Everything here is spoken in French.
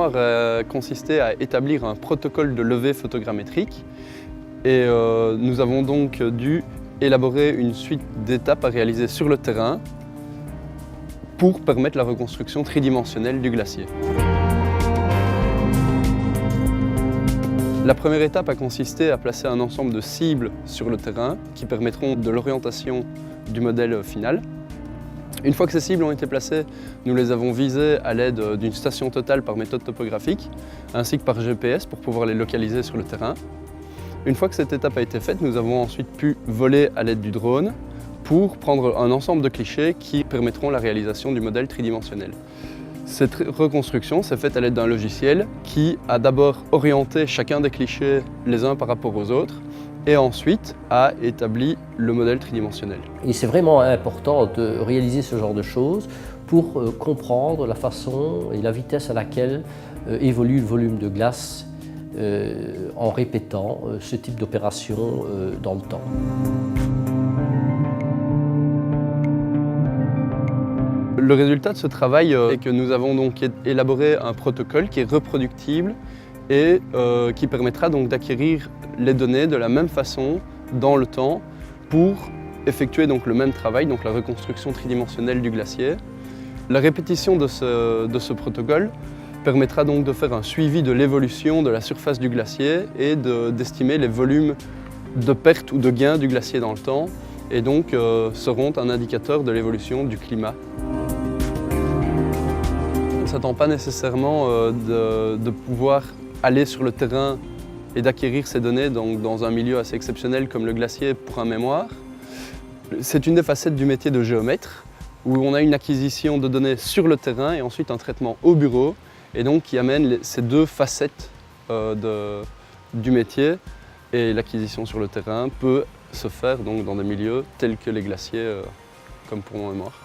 mémoire a consisté à établir un protocole de levée photogrammétrique et nous avons donc dû élaborer une suite d'étapes à réaliser sur le terrain pour permettre la reconstruction tridimensionnelle du glacier. La première étape a consisté à placer un ensemble de cibles sur le terrain qui permettront de l'orientation du modèle final. Une fois que ces cibles ont été placées, nous les avons visées à l'aide d'une station totale par méthode topographique, ainsi que par GPS pour pouvoir les localiser sur le terrain. Une fois que cette étape a été faite, nous avons ensuite pu voler à l'aide du drone pour prendre un ensemble de clichés qui permettront la réalisation du modèle tridimensionnel. Cette reconstruction s'est faite à l'aide d'un logiciel qui a d'abord orienté chacun des clichés les uns par rapport aux autres et ensuite a établi le modèle tridimensionnel. Et c'est vraiment important de réaliser ce genre de choses pour comprendre la façon et la vitesse à laquelle évolue le volume de glace en répétant ce type d'opération dans le temps. Le résultat de ce travail est que nous avons donc élaboré un protocole qui est reproductible et qui permettra donc d'acquérir les données de la même façon dans le temps pour effectuer donc le même travail, donc la reconstruction tridimensionnelle du glacier. La répétition de ce protocole permettra donc de faire un suivi de l'évolution de la surface du glacier et d'estimer les volumes de perte ou de gain du glacier dans le temps et donc seront un indicateur de l'évolution du climat. On ne s'attend pas nécessairement de pouvoir aller sur le terrain et d'acquérir ces données dans un milieu assez exceptionnel comme le glacier pour un mémoire. C'est une des facettes du métier de géomètre où on a une acquisition de données sur le terrain et ensuite un traitement au bureau et donc qui amène ces deux facettes du métier et l'acquisition sur le terrain peut se faire donc dans des milieux tels que les glaciers comme pour mon mémoire.